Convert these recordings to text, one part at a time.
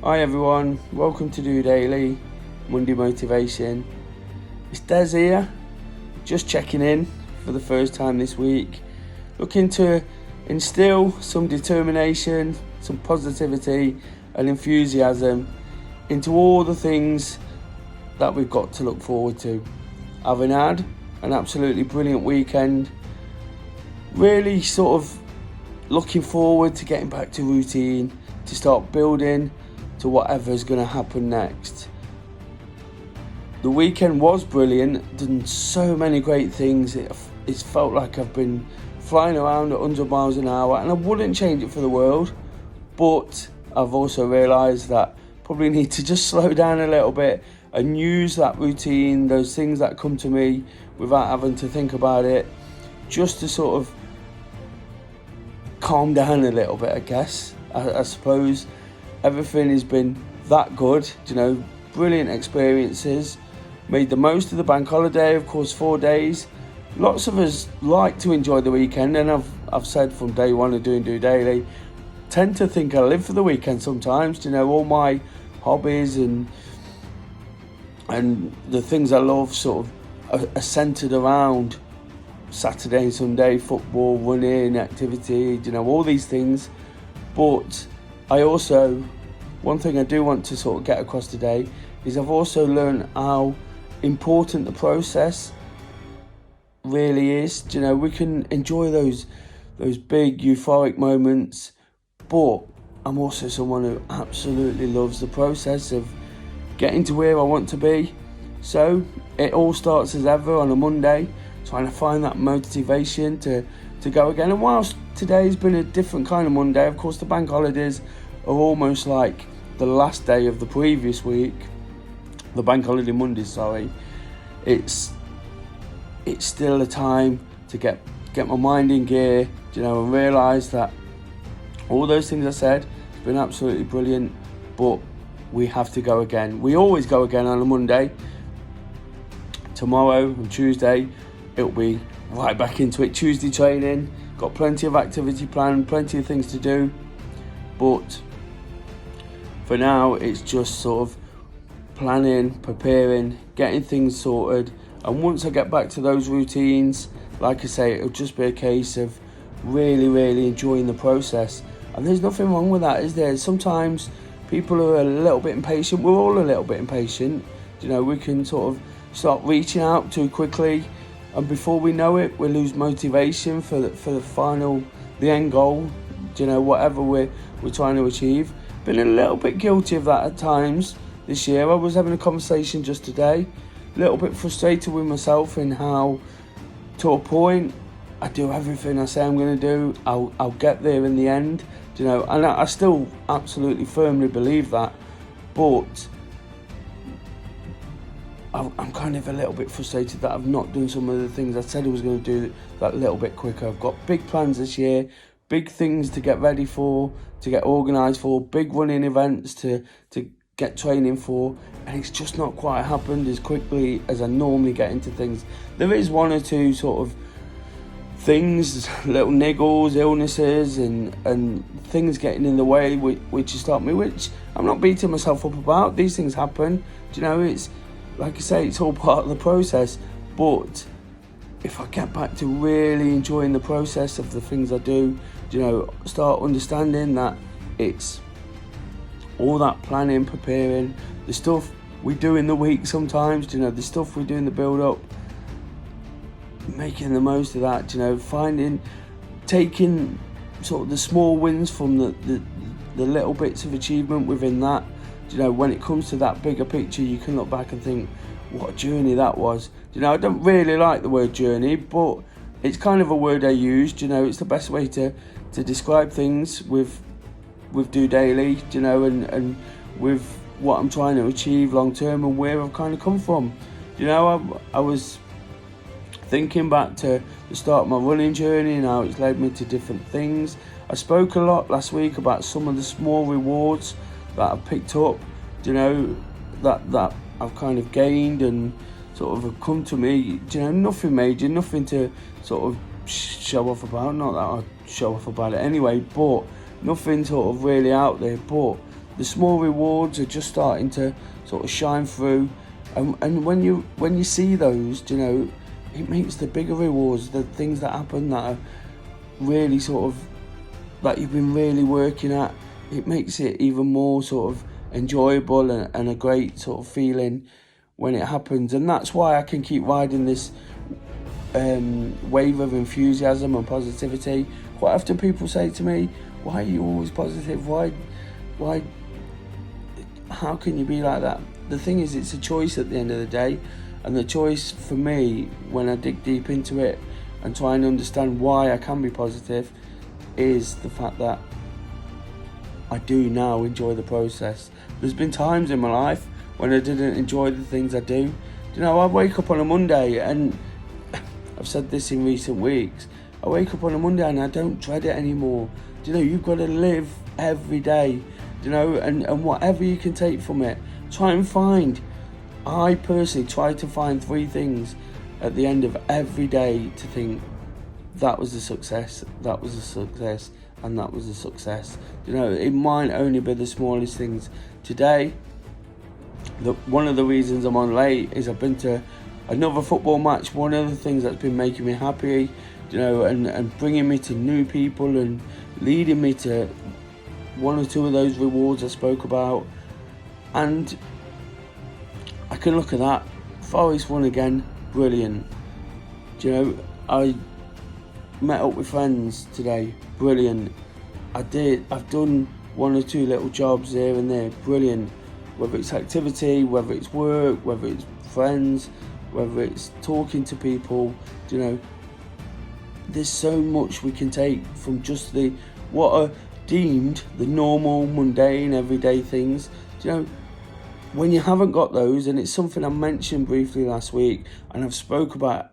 Hi everyone, welcome to DOdaily, Monday Motivation. It's Des here, just checking in for the first time this week, looking to instill some determination, some positivity and enthusiasm into all the things that we've got to look forward to. Having had an absolutely brilliant weekend, really sort of looking forward to getting back to routine, to start building to whatever's going to happen next. The weekend was brilliant, done so many great things. It's felt like I've been flying around at 100 miles an hour, and I wouldn't change it for the world, but I've also realised that probably need to just slow down a little bit and use that routine, those things that come to me without having to think about it, just to sort of calm down a little bit, I guess. I suppose everything has been that good, brilliant experiences. Made the most of the bank holiday, of course, 4 days. Lots of us like to enjoy the weekend, and I've said from day one of doing DOdaily, tend to think I live for the weekend sometimes. All my hobbies and the things I love sort of are centred around Saturday and Sunday, football, running, activity, all these things. But I also, one thing I do want to sort of get across today is I've also learned how important the process really is. We can enjoy those big euphoric moments, but I'm also someone who absolutely loves the process of getting to where I want to be. So it all starts as ever on a Monday, trying to find that motivation to go again. And whilst today's been a different kind of Monday, of course the bank holidays are almost like the last day of the previous week. The bank holiday Monday, it's still a time to get my mind in gear, and realise that all those things I said have been absolutely brilliant, but we have to go again. We always go again on a Monday. Tomorrow and Tuesday, it'll be right back into it. Tuesday training, got plenty of activity planned, plenty of things to do, but for now it's just sort of planning, preparing, getting things sorted. And once I get back to those routines, like I say, it'll just be a case of really enjoying the process. And there's nothing wrong with that, is there? Sometimes people are a little bit impatient. We're all a little bit impatient. We can sort of start reaching out too quickly, and before we know it, we lose motivation for the end goal, whatever we're trying to achieve. Been a little bit guilty of that at times this year. I was having a conversation just today, a little bit frustrated with myself in how, to a point, I do everything I say I'm going to do. I'll get there in the end, and I still absolutely firmly believe that, but I'm kind of a little bit frustrated that I've not done some of the things I said I was going to do that little bit quicker. I've got big plans this year, big things to get ready for, to get organised for, big running events to get training for, and it's just not quite happened as quickly as I normally get into things. There is one or two sort of things, little niggles, illnesses and things getting in the way which has stopped me, which I'm not beating myself up about. These things happen, it's like I say, it's all part of the process. But if I get back to really enjoying the process of the things I do, start understanding that it's all that planning, preparing, the stuff we do in the week sometimes, the stuff we do in the build-up, making the most of that, taking sort of the small wins from the little bits of achievement within that. When it comes to that bigger picture, you can look back and think, what a journey that was. I don't really like the word journey, but it's kind of a word I use. It's the best way to describe things with DOdaily, and with what I'm trying to achieve long term and where I've kind of come from. I was thinking back to the start of my running journey and how it's led me to different things. I spoke a lot last week about some of the small rewards that I've picked up, that I've kind of gained and sort of have come to me, nothing major, nothing to sort of show off about, not that I show off about it anyway, but nothing sort of really out there. But the small rewards are just starting to sort of shine through, and when you see those, it makes the bigger rewards, the things that happen that are really sort of that you've been really working at, it makes it even more sort of enjoyable and a great sort of feeling when it happens. And that's why I can keep riding this wave of enthusiasm and positivity. Quite often people say to me, why are you always positive? Why how can you be like that? The thing is, it's a choice at the end of the day, and the choice for me, when I dig deep into it and try and understand why I can be positive, is the fact that I do now enjoy the process. There's been times in my life when I didn't enjoy the things I do. I wake up on a Monday, and I've said this in recent weeks, I wake up on a Monday and I don't dread it anymore. You've got to live every day, and whatever you can take from it, I personally try to find 3 things at the end of every day to think, that was a success, that was a success, and that was a success. It might only be the smallest things. Today, one of the reasons I'm on late is I've been to another football match. One of the things that's been making me happy, and bringing me to new people and leading me to 1 or 2 of those rewards I spoke about. And I can look at that. Forest won again, brilliant. I met up with friends today, brilliant. I've done 1 or 2 little jobs here and there, brilliant. Whether it's activity, whether it's work, whether it's friends, whether it's talking to people, there's so much we can take from just what are deemed the normal, mundane, everyday things. When you haven't got those, and it's something I mentioned briefly last week, and I've spoke about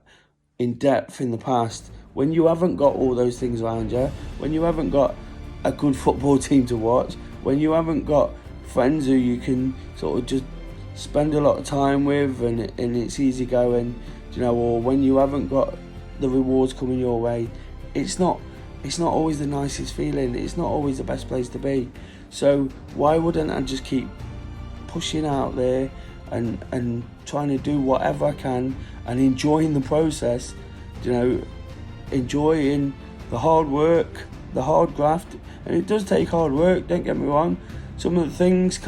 in depth in the past, when you haven't got all those things around you, when you haven't got a good football team to watch, when you haven't got friends who you can sort of just spend a lot of time with and it's easy going, or when you haven't got the rewards coming your way, it's not always the nicest feeling, it's not always the best place to be. So why wouldn't I just keep pushing out there and trying to do whatever I can and enjoying the process, enjoying the hard work, the hard graft. And it does take hard work, don't get me wrong. Some of the things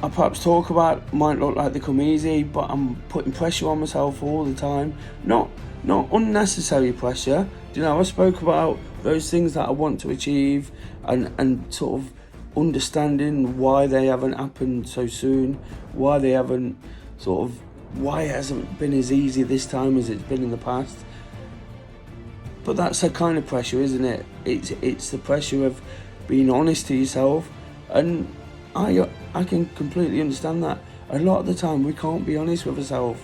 I perhaps talk about might look like they come easy, but I'm putting pressure on myself all the time. Not unnecessary pressure. I spoke about those things that I want to achieve and sort of understanding why they haven't happened so soon, why it hasn't been as easy this time as it's been in the past. But that's a kind of pressure, isn't it? It's the pressure of being honest to yourself, and I can completely understand that. A lot of the time we can't be honest with ourselves,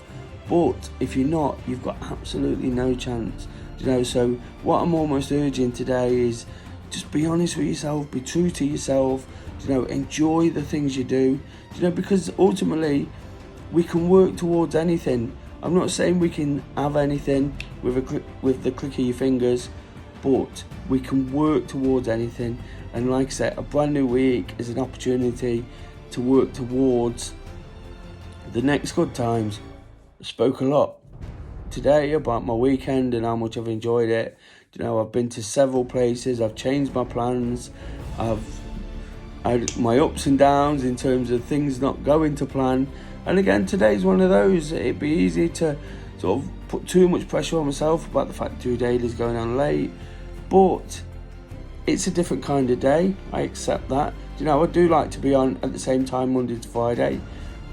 but if you're not, you've got absolutely no chance. So what I'm almost urging today is just be honest with yourself, be true to yourself, enjoy the things you do, because ultimately we can work towards anything. I'm not saying we can have anything with the click of your fingers, but we can work towards anything. And like I said, a brand new week is an opportunity to work towards the next good times. I spoke a lot today about my weekend and how much I've enjoyed it. I've been to several places, I've changed my plans, I've had my ups and downs in terms of things not going to plan. And again, today's one of those. It'd be easy to sort of put too much pressure on myself about the fact DOdaily is going on late, but it's a different kind of day. I accept that. I do like to be on at the same time Monday to Friday,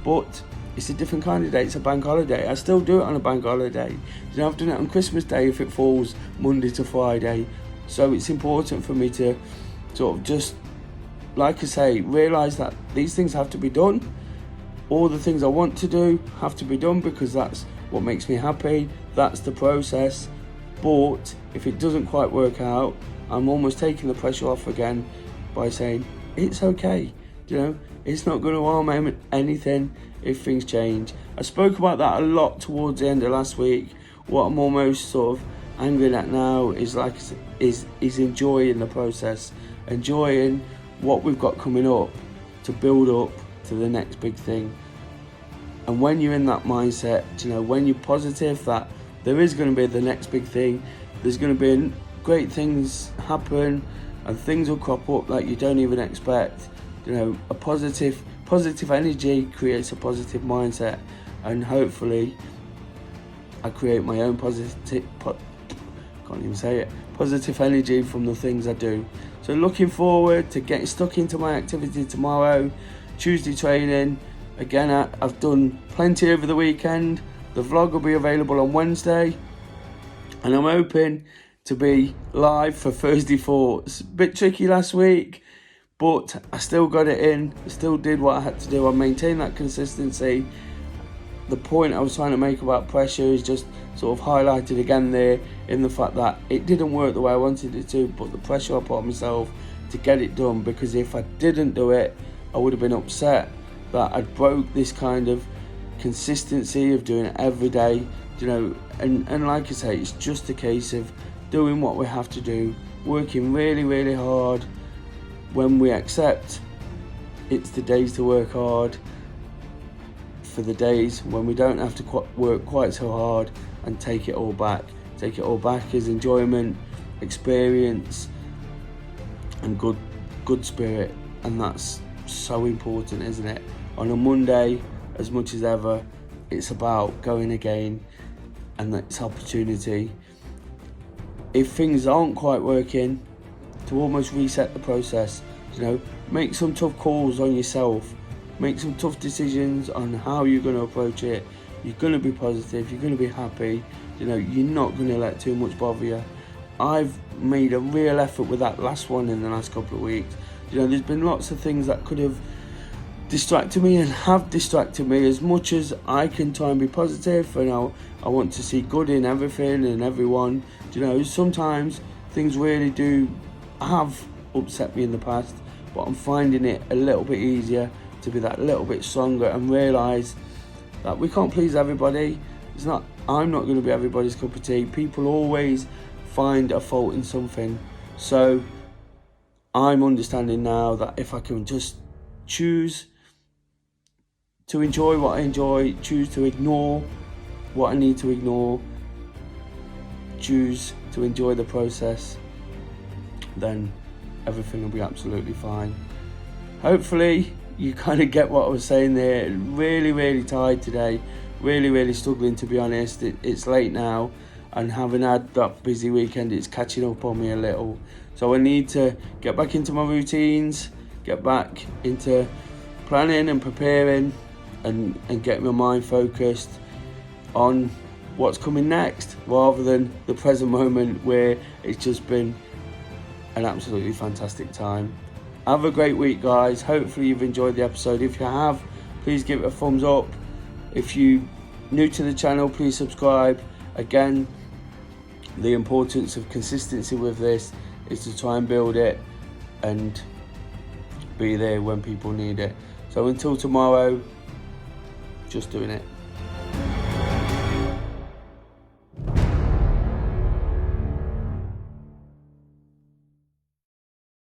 but it's a different kind of day. It's a bank holiday. I still do it on a bank holiday. I've done it on Christmas Day if it falls Monday to Friday. So it's important for me to sort of just, like I say, realise that these things have to be done. All the things I want to do have to be done because that's what makes me happy. That's the process. But if it doesn't quite work out, I'm almost taking the pressure off again by saying it's okay. It's not going to harm anything if things change. I spoke about that a lot towards the end of last week. What I'm almost sort of angling at now is enjoying the process, enjoying what we've got coming up to build up to the next big thing. And when you're in that mindset, when you're positive that there is going to be the next big thing, there's going to be great things happen and things will crop up that you don't even expect. A positive energy creates a positive mindset, and hopefully I create my own positive energy from the things I do. So looking forward to getting stuck into my activity tomorrow, Tuesday training. Again, I've done plenty over the weekend. The vlog will be available on Wednesday, and I'm hoping to be live for Thursday Thoughts. Bit tricky last week, but I still got it in. I still did what I had to do. I maintained that consistency. The point I was trying to make about pressure is just sort of highlighted again there in the fact that it didn't work the way I wanted it to, but the pressure I put on myself to get it done, because if I didn't do it, I would have been upset that I'd broke this kind of consistency of doing it every day, and like I say, it's just a case of doing what we have to do, working really, really hard. When we accept it's the days to work hard, for the days when we don't have to work quite so hard, and take it all back. Take it all back as enjoyment, experience, and good spirit, and that's so important, isn't it? On a Monday, as much as ever, it's about going again, and it's opportunity. If things aren't quite working, to almost reset the process. Make some tough calls on yourself. Make some tough decisions on how you're going to approach it. You're going to be positive. You're going to be happy. You're not going to let too much bother you. I've made a real effort with that last one in the last couple of weeks. There's been lots of things that could have distracted me and have distracted me. As much as I can try and be positive, and I want to see good in everything and everyone, sometimes things really do have upset me in the past, but I'm finding it a little bit easier to be that little bit stronger and realise that we can't please everybody. I'm not going to be everybody's cup of tea. People always find a fault in something. So I'm understanding now that if I can just choose to enjoy what I enjoy, choose to ignore what I need to ignore, choose to enjoy the process, then everything will be absolutely fine. Hopefully you kind of get what I was saying there. Really, really tired today. Really, really struggling, to be honest. It's late now, and having had that busy weekend, it's catching up on me a little. So I need to get back into my routines, get back into planning and preparing, and getting my mind focused on what's coming next, rather than the present moment where it's just been an absolutely fantastic time. Have a great week, guys. Hopefully you've enjoyed the episode. If you have, please give it a thumbs up. If you're new to the channel, please subscribe. Again, the importance of consistency with this is to try and build it and be there when people need it. So until tomorrow, just doing it.